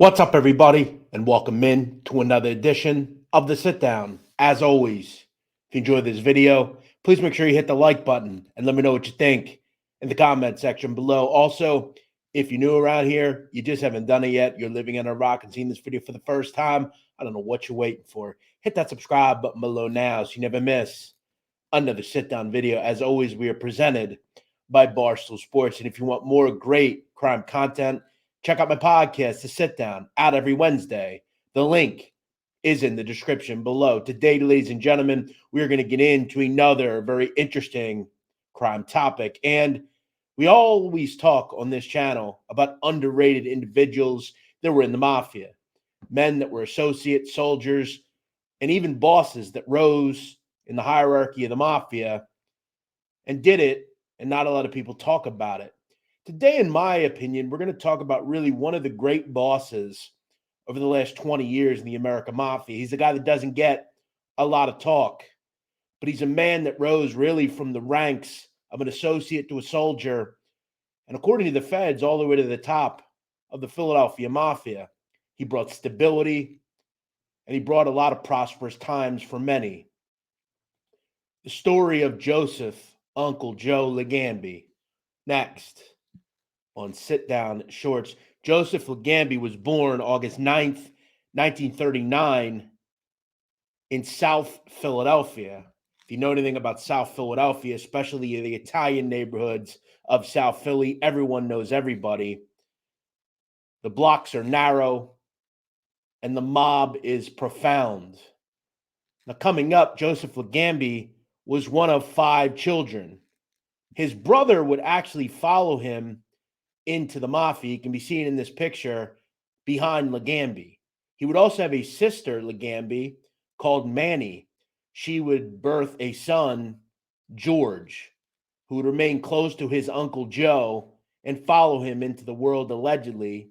What's up, everybody, and welcome in to another edition of the Sitdown. As always, if you enjoyed this video, please make sure you hit the like button and let me know what you think in the comment section below. Also, if you're new around here, you just haven't done it yet, you're living under a rock and seeing this video for the first time, I don't know what you're waiting for. Hit that subscribe button below now so you never miss another Sitdown video. As always, we are presented by Barstool Sports, and if you want more great crime content, check out my podcast, The Sit Down, out every Wednesday. The link is in the description below. Today, ladies and gentlemen, we are going to get into another very interesting crime topic. And we always talk on this channel about underrated individuals that were in the mafia, men that were associates, soldiers, and even bosses that rose in the hierarchy of the mafia and did it, and not a lot of people talk about it. Today, in my opinion, we're going to talk about really one of the great bosses over the last 20 years in the American Mafia. He's a guy that doesn't get a lot of talk, but he's a man that rose really from the ranks of an associate to a soldier, and according to the feds, all the way to the top of the Philadelphia Mafia. He brought stability, and he brought a lot of prosperous times for many. The story of Joseph Uncle Joe Legambi. Next on Sit Down Shorts. Joseph Legambi was born August 9th, 1939 in South Philadelphia. If you know anything about South Philadelphia, especially the Italian neighborhoods of South Philly, everyone knows everybody. The blocks are narrow and the mob is profound. Now, coming up, Joseph Legambi was one of 5 children. His brother would actually follow him into the mafia. You can be seen in this picture behind Legambi. He would also have a sister, Legambi, called Manny. She would birth a son, George, who would remain close to his Uncle Joe and follow him into the world, allegedly,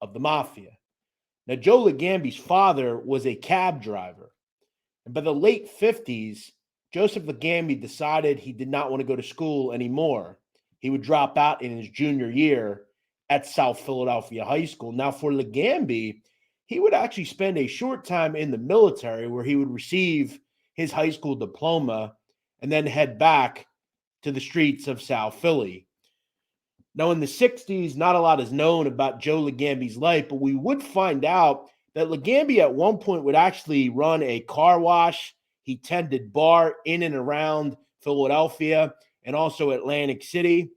of the mafia. Now, Joe Legambi's father was a cab driver. And by the late 50s, Joseph Legambi decided he did not want to go to school anymore. He would drop out in his junior year at South Philadelphia High School. Now, for Legambi, he would actually spend a short time in the military where he would receive his high school diploma and then head back to the streets of South Philly. Now, in the 60s, not a lot is known about Joe Legambi's life, but we would find out that Legambi at one point would actually run a car wash. He tended bar in and around Philadelphia and also Atlantic City,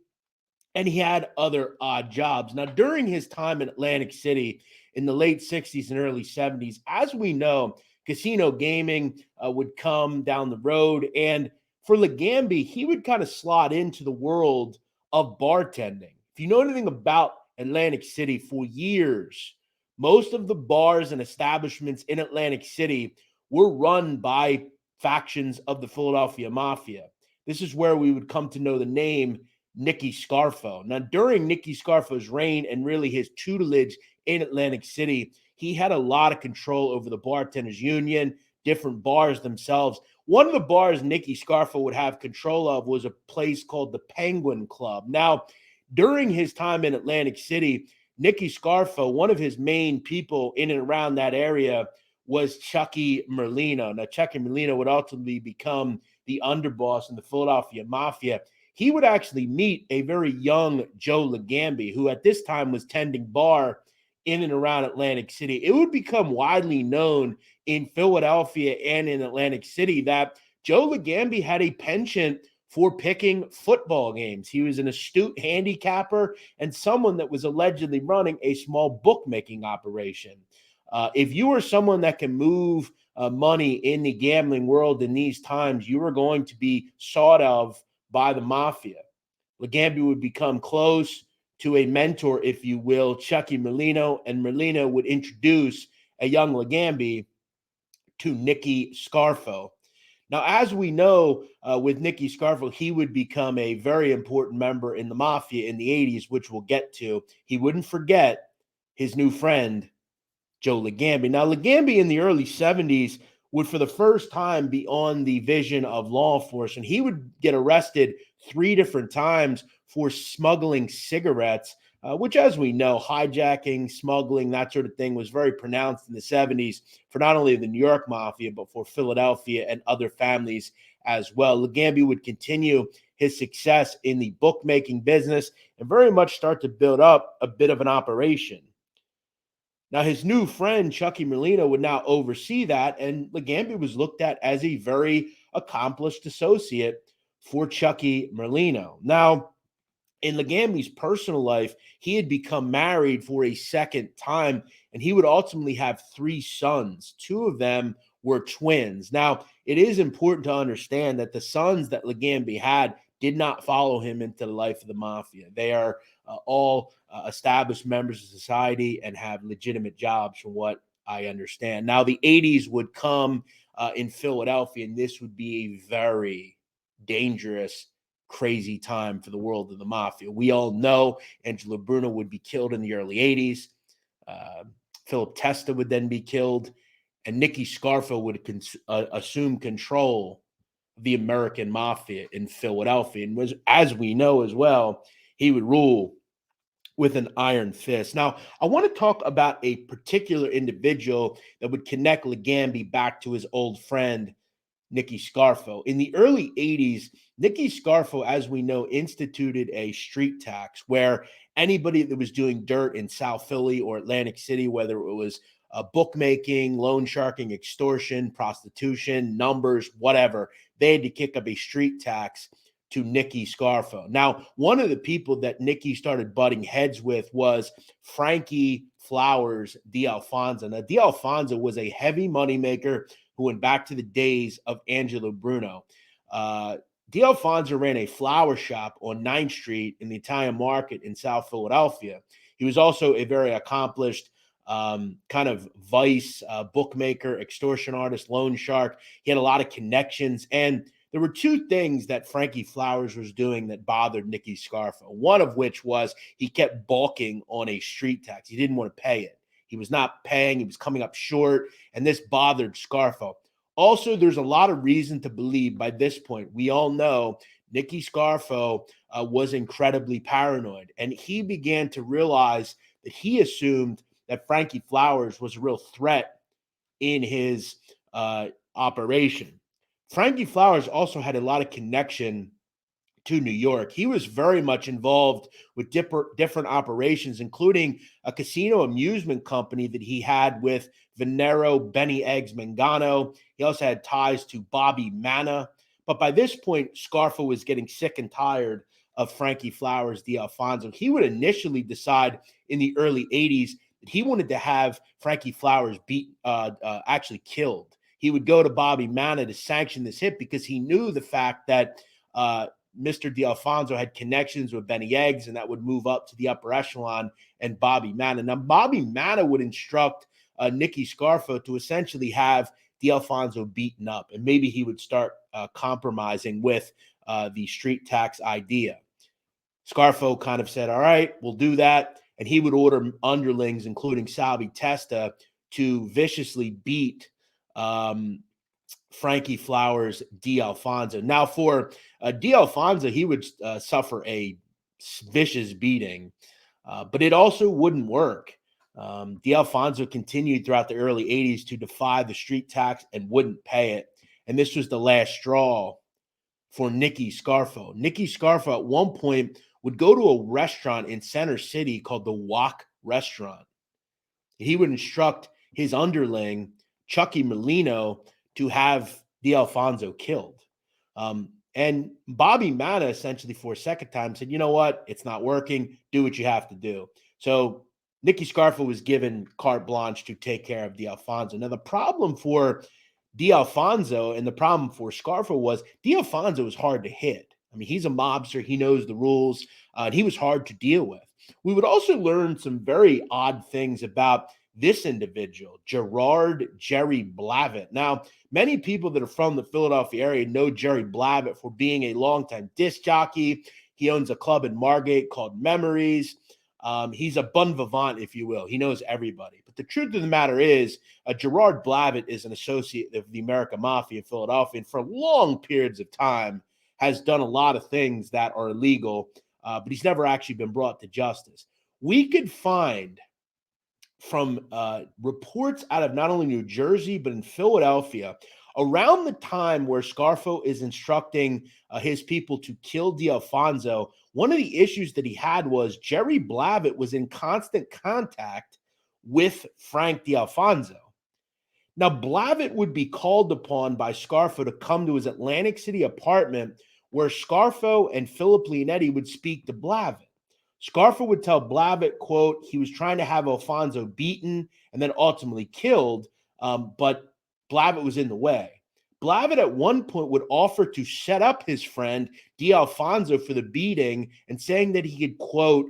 and he had other odd jobs. Now, during his time in Atlantic City in the late 60s and early 70s, as we know, casino gaming would come down the road, and for Legambi, he would kind of slot into the world of bartending. If you know anything about Atlantic City, for years, most of the bars and establishments in Atlantic City were run by factions of the Philadelphia Mafia. This is where we would come to know the name Nicky Scarfo. Now, during Nicky Scarfo's reign and really his tutelage in Atlantic City, he had a lot of control over the bartenders union, different bars themselves. One of the bars Nicky Scarfo would have control of was a place called the Penguin Club. Now, during his time in Atlantic City, Nicky Scarfo, one of his main people in and around that area was Chucky Merlino. Now, Chucky Merlino would ultimately become the underboss in the Philadelphia Mafia. He would actually meet a very young Joe Legambi, who at this time was tending bar in and around Atlantic City. It would become widely known in Philadelphia and in Atlantic City that Joe Legambi had a penchant for picking football games. He was an astute handicapper and someone that was allegedly running a small bookmaking operation. If you are someone that can move money in the gambling world in these times, you are going to be sought of by the mafia. Legambi would become close to a mentor, if you will, Chucky Merlino, and Merlino would introduce a young Legambi to Nicky Scarfo. Now, as we know, with Nicky Scarfo, he would become a very important member in the mafia in the 80s, which we'll get to. He wouldn't forget his new friend, Joe Legambi. Now, Legambi in the early 70s would for the first time be on the vision of law enforcement. He would get arrested 3 different times for smuggling cigarettes which, as we know, hijacking, smuggling, that sort of thing was very pronounced in the 70s for not only the New York Mafia, but for Philadelphia and other families as well. Legambi would continue his success in the bookmaking business and very much start to build up a bit of an operation. Now, his new friend, Chucky Merlino, would now oversee that, and Legambi was looked at as a very accomplished associate for Chucky Merlino. Now, in Legambi's personal life, he had become married for a second time, and he would ultimately have 3 sons. 2 of them were twins. Now, it is important to understand that the sons that Legambi had did not follow him into the life of the mafia. They are all established members of society and have legitimate jobs, from what I understand. Now, the 80s would come in Philadelphia, and this would be a very dangerous, crazy time for the world of the mafia. We all know Angelo Bruno would be killed in the early 80s. Philip Testa would then be killed, and Nicky Scarfo would assume control of the American mafia in Philadelphia. And was, as we know as well, he would rule with an iron fist. Now, I want to talk about a particular individual that would connect Legambi back to his old friend, Nicky Scarfo. In the early 80s, Nicky Scarfo, as we know, instituted a street tax where anybody that was doing dirt in South Philly or Atlantic City, whether it was bookmaking, loan sharking, extortion, prostitution, numbers, whatever, they had to kick up a street tax to Nicky Scarfo. Now, one of the people that Nicky started butting heads with was Frankie Flowers D'Alfonso. Now, D'Alfonso was a heavy moneymaker who went back to the days of Angelo Bruno. D'Alfonso ran a flower shop on 9th Street in the Italian market in South Philadelphia. He was also a very accomplished kind of vice bookmaker, extortion artist, loan shark. He had a lot of connections. And there were 2 things that Frankie Flowers was doing that bothered Nicky Scarfo. One of which was he kept balking on a street tax. He didn't want to pay it. He was not paying. He was coming up short, and this bothered Scarfo. Also, there's a lot of reason to believe by this point, we all know Nicky Scarfo was incredibly paranoid, and he began to realize that he assumed that Frankie Flowers was a real threat in his operation. Frankie Flowers also had a lot of connection to New York. He was very much involved with different operations, including a casino amusement company that he had with Venero Benny Eggs Mangano. He also had ties to Bobby Manna. But by this point, Scarfo was getting sick and tired of Frankie Flowers D'Alfonso. He would initially decide in the early 80s that he wanted to have Frankie Flowers actually killed. He would go to Bobby Manna to sanction this hit because he knew the fact that Mr. D'Alfonso had connections with Benny Eggs, and that would move up to the upper echelon and Bobby Manna. Now, Bobby Manna would instruct Nicky Scarfo to essentially have D'Alfonso beaten up, and maybe he would start compromising with the street tax idea. Scarfo kind of said, all right, we'll do that. And he would order underlings, including Salvi Testa, to viciously beat Frankie Flowers D'Alfonso. Now, for D'Alfonso, he would suffer a vicious beating, but it also wouldn't work. D'Alfonso continued throughout the early 80s to defy the street tax and wouldn't pay it. And this was the last straw for Nicky Scarfo. Nicky Scarfo at one point would go to a restaurant in Center City called the Wok Restaurant. He would instruct his underling, Chucky Merlino, to have D'Alfonso killed. And Bobby Manna, essentially for a second time, said, you know what? It's not working. Do what you have to do. So Nicky Scarfo was given carte blanche to take care of D'Alfonso. Now, the problem for D'Alfonso and the problem for Scarfo was D'Alfonso was hard to hit. I mean, he's a mobster. He knows the rules. And he was hard to deal with. We would also learn some very odd things about this individual, Gerard Jerry Blavitt. Now, many people that are from the Philadelphia area know Jerry Blavitt for being a longtime disc jockey. He owns a club in Margate called Memories. He's a bon vivant, if you will. He knows everybody. But the truth of the matter is, Gerard Blavitt is an associate of the American Mafia in Philadelphia, and for long periods of time has done a lot of things that are illegal, but he's never actually been brought to justice. we could find from reports out of not only New Jersey, but in Philadelphia, around the time where Scarfo is instructing his people to kill D'Alfonso, one of the issues that he had was Jerry Blavat was in constant contact with Frank D'Alfonso. Now, Blavat would be called upon by Scarfo to come to his Atlantic City apartment where Scarfo and Philip Leonetti would speak to Blavat. Scarfo would tell Blavat, quote, he was trying to have Alfonso beaten and then ultimately killed, but Blavat was in the way. Blavat at one point would offer to set up his friend D'Alfonso for the beating and saying that he could, quote,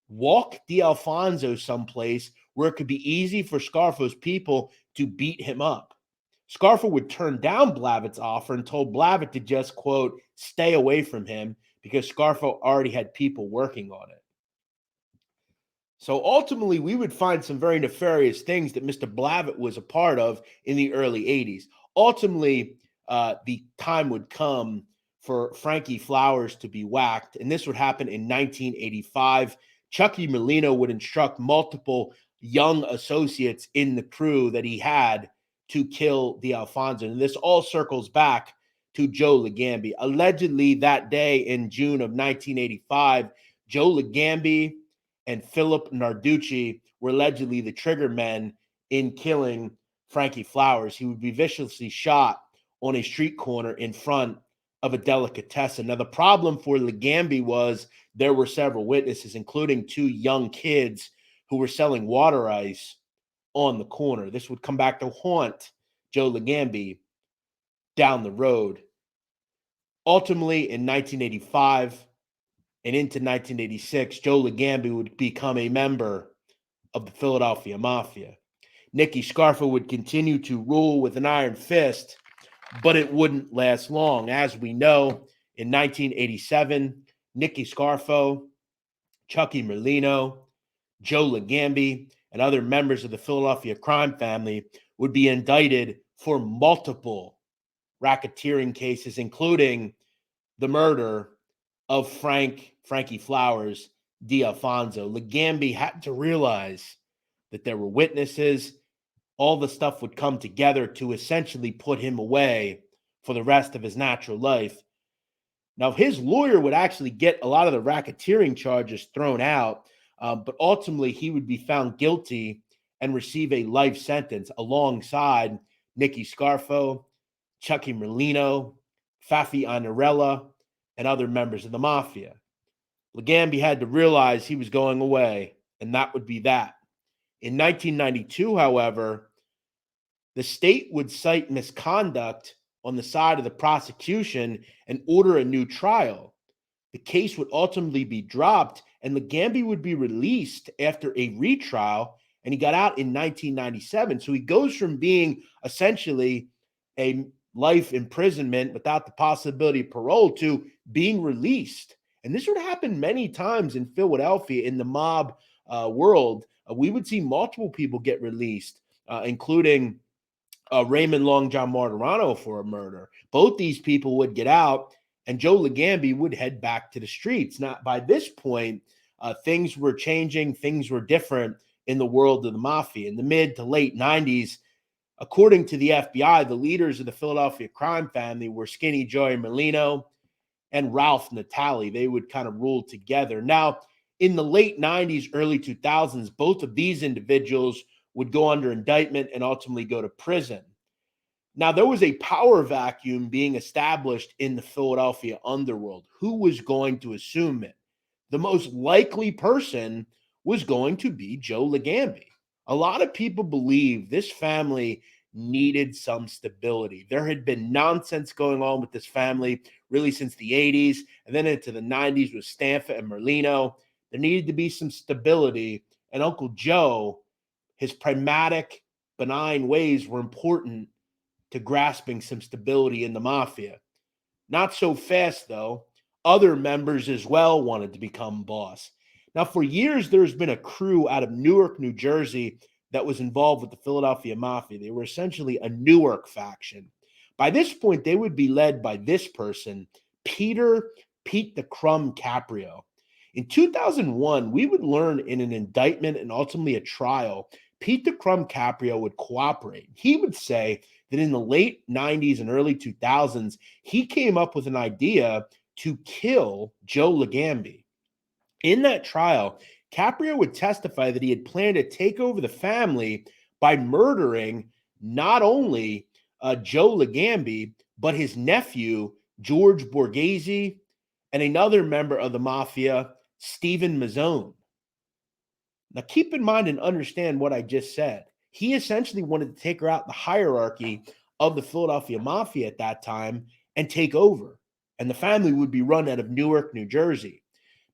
walk D'Alfonso someplace where it could be easy for Scarfo's people to beat him up. Scarfo would turn down Blavat's offer and told Blavat to just, quote, stay away from him because Scarfo already had people working on it. So ultimately, we would find some very nefarious things that Mr. Blavat was a part of in the early 80s. Ultimately, the time would come for Frankie Flowers to be whacked, and this would happen in 1985. Chucky Merlino would instruct multiple young associates in the crew that he had to kill D'Alfonso. And this all circles back to Joe Legambi. Allegedly, that day in June of 1985, Joe Legambi and Philip Narducci were allegedly the trigger men in killing Frankie Flowers. He would be viciously shot on a street corner in front of a delicatessen. Now, the problem for Legambi was there were several witnesses, including two young kids who were selling water ice on the corner. This would come back to haunt Joe Legambi down the road. Ultimately, in 1985 and into 1986, Joe Legambi would become a member of the Philadelphia Mafia. Nicky Scarfo would continue to rule with an iron fist, but it wouldn't last long. As we know, in 1987, Nicky Scarfo, Chucky Merlino, Joe Legambi, and other members of the Philadelphia crime family would be indicted for multiple racketeering cases, including the murder of Frankie Flowers D'Alfonso. Legambi had to realize that there were witnesses. All the stuff would come together to essentially put him away for the rest of his natural life. Now, his lawyer would actually get a lot of the racketeering charges thrown out, but ultimately he would be found guilty and receive a life sentence alongside Nicky Scarfo, Chucky Merlino, Fafi Anarella, and other members of the mafia. Legambi had to realize he was going away, and that would be that. In 1992, however, the state would cite misconduct on the side of the prosecution and order a new trial. The case would ultimately be dropped, and Legambi would be released after a retrial, and he got out in 1997. So he goes from being essentially a life imprisonment without the possibility of parole to being released. And this would happen many times in Philadelphia in the mob world. We would see multiple people get released, including Raymond Long John Martirano for a murder. Both these people would get out, and Joe Legambi would head back to the streets. Now, by this point, things were changing. Things were different in the world of the mafia. In the mid to late 90s, according to the FBI, the leaders of the Philadelphia crime family were Skinny Joey Merlino and Ralph Natale. They would kind of rule together. Now, in the late 90s, early 2000s, both of these individuals would go under indictment and ultimately go to prison. Now, there was a power vacuum being established in the Philadelphia underworld. Who was going to assume it? The most likely person was going to be Joe Legambi. A lot of people believe this family needed some stability. There had been nonsense going on with this family really since the 80s and then into the 90s with Stanford and Merlino. There needed to be some stability, and Uncle Joe, his pragmatic, benign ways were important to grasping some stability in the mafia. Not so fast, though. Other members as well wanted to become boss. Now, for years, there's been a crew out of Newark, New Jersey, that was involved with the Philadelphia Mafia. They were essentially a Newark faction. By this point, they would be led by this person, Pete the Crumb Caprio. In 2001, we would learn in an indictment and ultimately a trial, Pete the Crumb Caprio would cooperate. He would say that in the late 90s and early 2000s, he came up with an idea to kill Joe Legambi. In that trial, Caprio would testify that he had planned to take over the family by murdering not only Joe Legambi, but his nephew, George Borghese, and another member of the mafia, Stephen Mazzone. Now, keep in mind and understand what I just said. He essentially wanted to take her out the hierarchy of the Philadelphia Mafia at that time and take over. And the family would be run out of Newark, New Jersey.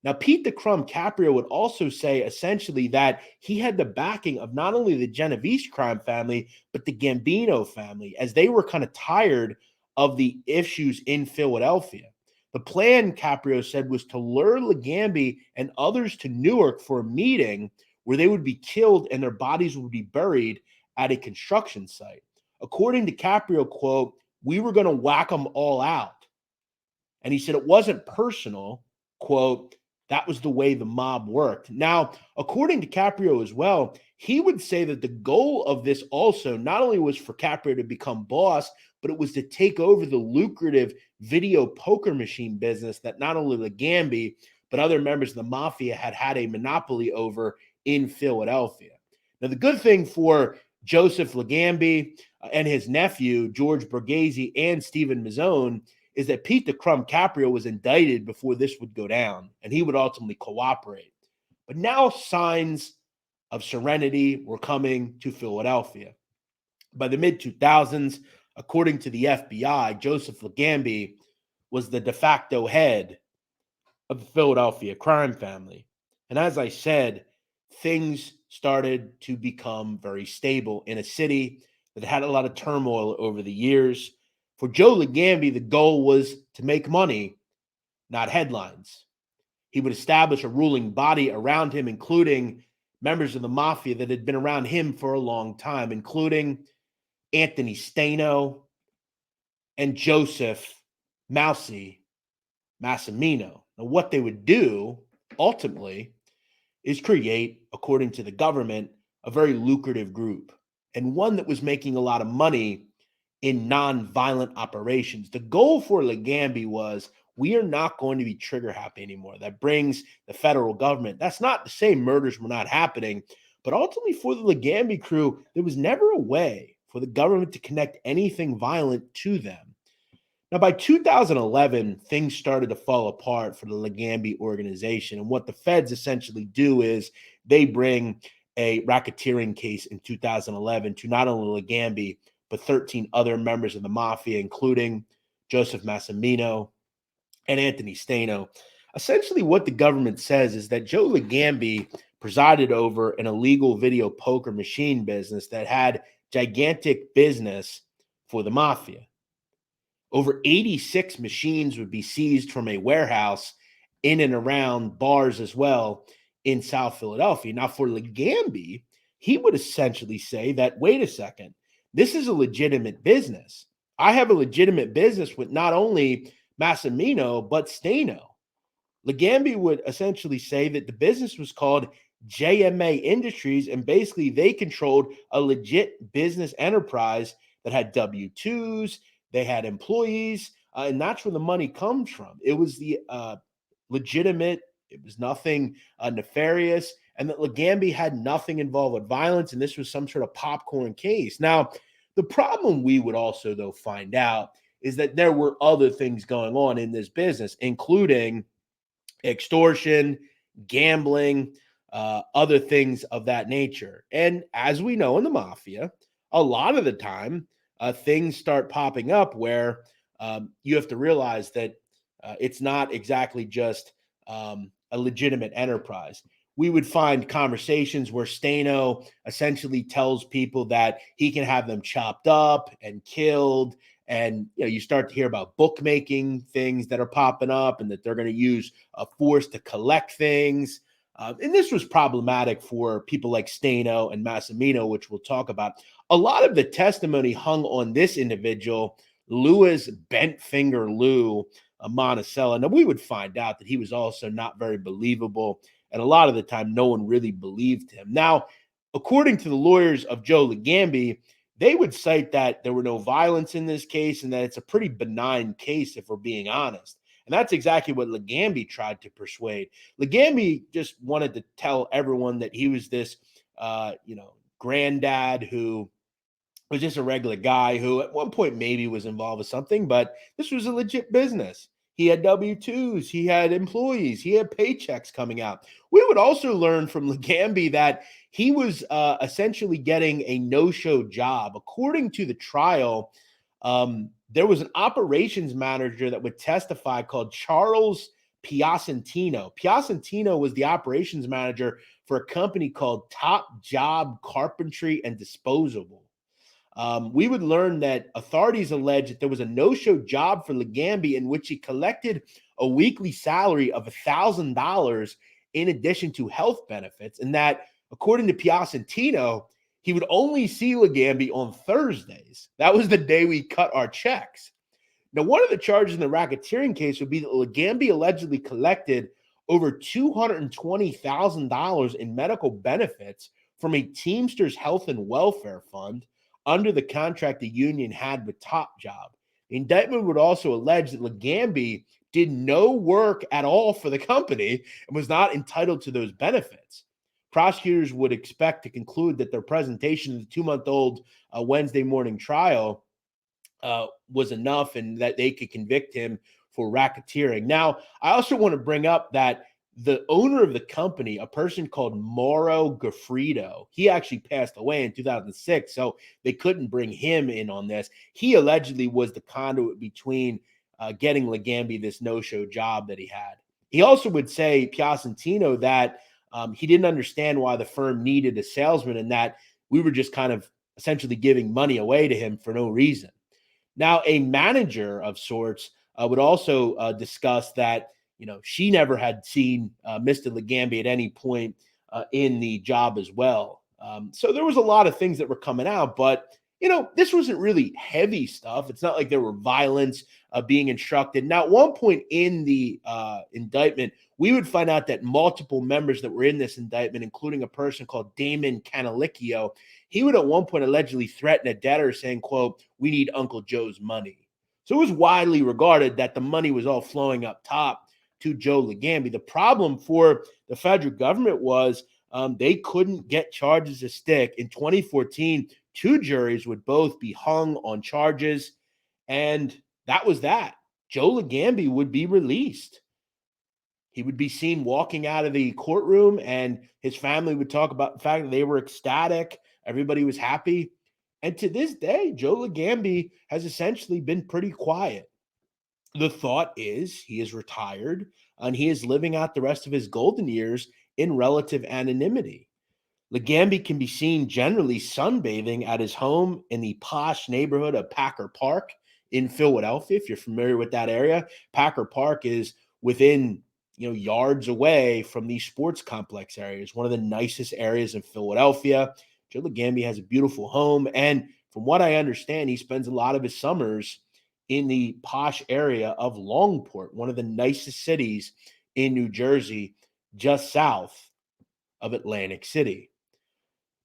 Now, Pete the Crumb Caprio would also say essentially that he had the backing of not only the Genovese crime family, but the Gambino family, as they were kind of tired of the issues in Philadelphia. The plan, Caprio said, was to lure Legambi and others to Newark for a meeting where they would be killed and their bodies would be buried at a construction site. According to Caprio, quote, "We were going to whack them all out." And he said it wasn't personal, quote, "That was the way the mob worked." Now, according to Caprio as well, he would say that the goal of this also not only was for Caprio to become boss, but it was to take over the lucrative video poker machine business that not only Legambi, but other members of the mafia had a monopoly over in Philadelphia. Now, the good thing for Joseph Legambi and his nephew, George Borghese, and Stephen Mazzone is that Pete the Crumb Caprio was indicted before this would go down, and he would ultimately cooperate. But now signs of serenity were coming to Philadelphia. By the mid-2000s, according to the FBI, Joseph Legambi was the de facto head of the Philadelphia crime family. And as I said, things started to become very stable in a city that had a lot of turmoil over the years. For Joe Legambi, the goal was to make money, not headlines. He would establish a ruling body around him, including members of the mafia that had been around him for a long time, including Anthony Staino and Joseph Mousy Massimino. Now, what they would do ultimately is create, according to the government, a very lucrative group and one that was making a lot of money in non-violent operations. The goal for Legambi was, we are not going to be trigger happy anymore. That brings the federal government. That's not to say murders were not happening, but ultimately for the Legambi crew, there was never a way for the government to connect anything violent to them. Now, by 2011, things started to fall apart for the Legambi organization. And what the feds essentially do is they bring a racketeering case in 2011 to not only Legambi, but 13 other members of the mafia, including Joseph Massimino and Anthony Staino. Essentially, what the government says is that Joe Legambi presided over an illegal video poker machine business that had gigantic business for the mafia. Over 86 machines would be seized from a warehouse in and around bars as well in South Philadelphia. Now, for Legambi, he would essentially say that, wait a second, this is a legitimate business. I have a legitimate business with not only Massimino, but Staino. Legambi would essentially say that the business was called JMA Industries, and basically they controlled a legit business enterprise that had W-2s, they had employees, and that's where the money comes from. It was the legitimate, it was nothing nefarious, and that Legambi had nothing involved with violence, and this was some sort of popcorn case. Now, the problem we would also, though, find out is that there were other things going on in this business, including extortion, gambling, other things of that nature. And as we know in the mafia, a lot of the time, things start popping up where you have to realize that it's not exactly just a legitimate enterprise. We would find conversations where Staino essentially tells people that he can have them chopped up and killed. And you start to hear about bookmaking things that are popping up and that they're going to use a force to collect things. And this was problematic for people like Staino and Massimino, which we'll talk about. A lot of the testimony hung on this individual, Louis Bentfinger Lou, Monticello. Now, we would find out that he was also not very believable, and a lot of the time, no one really believed him. Now, according to the lawyers of Joe Legambi, they would cite that there were no violence in this case and that it's a pretty benign case, if we're being honest. And that's exactly what Legambi tried to persuade. Legambi just wanted to tell everyone that he was this, granddad who was just a regular guy who at one point maybe was involved with something, but this was a legit business. He had W-2s, he had employees, he had paychecks coming out. We would also learn from Legambi that he was essentially getting a no-show job. According to the trial, there was an operations manager that would testify called Charles Piacentino. Piacentino was the operations manager for a company called Top Job Carpentry and Disposable. We would learn that authorities allege that there was a no-show job for Legambi in which he collected a weekly salary of $1,000 in addition to health benefits, and that, according to Piacentino, he would only see Legambi on Thursdays. That was the day we cut our checks. Now, one of the charges in the racketeering case would be that Legambi allegedly collected over $220,000 in medical benefits from a Teamsters Health and Welfare Fund under the contract the union had with Top Job. The indictment would also allege that Legambi did no work at all for the company and was not entitled to those benefits. Prosecutors would expect to conclude that their presentation of the 2-month-old Wednesday morning trial was enough and that they could convict him for racketeering. Now, I also want to bring up that the owner of the company, a person called Mauro Gaffredo, he actually passed away in 2006, so they couldn't bring him in on this. He allegedly was the conduit between getting Legambi this no-show job that he had. He also would say, Piacentino, that he didn't understand why the firm needed a salesman and that we were just kind of essentially giving money away to him for no reason. Now, a manager of sorts would also discuss that she never had seen Mr. Legambi at any point in the job as well. So there was a lot of things that were coming out, but this wasn't really heavy stuff. It's not like there were violence being instructed. Now, at one point in the indictment, we would find out that multiple members that were in this indictment, including a person called Damon Canalicchio, he would at one point allegedly threaten a debtor saying, quote, "We need Uncle Joe's money." So it was widely regarded that the money was all flowing up top to Joe Legambi. The problem for the federal government was they couldn't get charges to stick. In 2014, 2 juries would both be hung on charges, and that was that. Joe Legambi would be released. He would be seen walking out of the courtroom, and his family would talk about the fact that they were ecstatic. Everybody was happy. And to this day, Joe Legambi has essentially been pretty quiet. The thought is he is retired and he is living out the rest of his golden years in relative anonymity. Legambi can be seen generally sunbathing at his home in the posh neighborhood of Packer Park in Philadelphia. If you're familiar with that area, Packer Park is within yards away from the sports complex area. It's one of the nicest areas in Philadelphia. Joe Legambi has a beautiful home, and from what I understand, he spends a lot of his summers in the posh area of Longport, one of the nicest cities in New Jersey, just south of Atlantic City.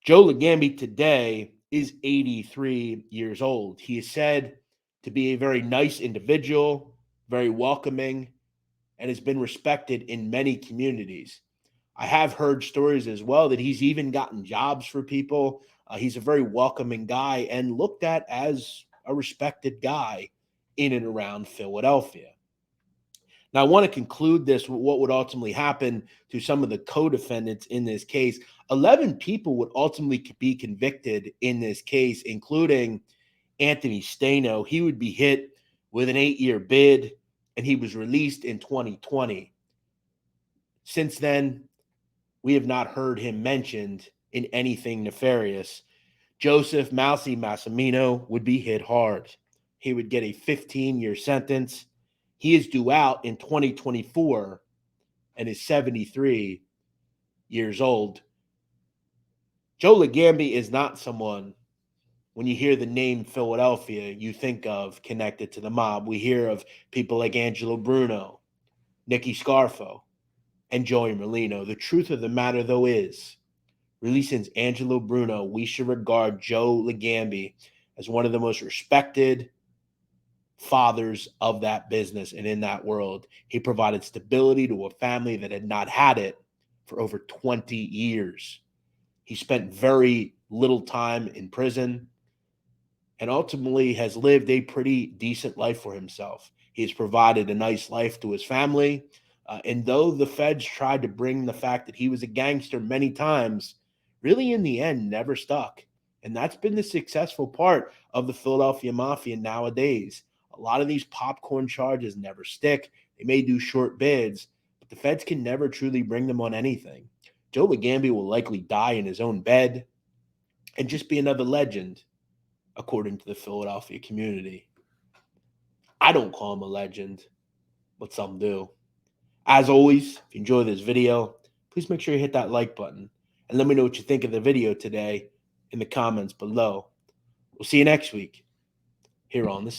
Joe Legambi today is 83 years old. He is said to be a very nice individual, very welcoming, and has been respected in many communities. I have heard stories as well that he's even gotten jobs for people. He's a very welcoming guy and looked at as a respected guy in and around Philadelphia. Now, I want to conclude this with what would ultimately happen to some of the co-defendants in this case. 11 people would ultimately be convicted in this case, including Anthony Stano. He would be hit with an 8-year bid, and he was released in 2020. Since then, we have not heard him mentioned in anything nefarious. Joseph Mousy Massimino would be hit hard. He would get a 15-year sentence. He is due out in 2024 and is 73 years old. Joe Legambi is not someone When you hear the name Philadelphia, you think of connected to the mob. We hear of people like Angelo Bruno, Nicky Scarfo, and Joey Merlino. The truth of the matter, though, is really since Angelo Bruno, we should regard Joe Legambi as one of the most respected fathers of that business and in that world. He provided stability to a family that had not had it for over 20 years. He spent very little time in prison and ultimately has lived a pretty decent life for himself. He has provided a nice life to his family. And though the feds tried to bring the fact that he was a gangster many times, really in the end never stuck. And that's been the successful part of the Philadelphia Mafia nowadays. A lot of these popcorn charges never stick. They may do short bids, but the feds can never truly bring them on anything. Joe Legambi will likely die in his own bed and just be another legend, according to the Philadelphia community. I don't call him a legend, but some do. As always, if you enjoy this video, please make sure you hit that like button and let me know what you think of the video today in the comments below. We'll see you next week here on the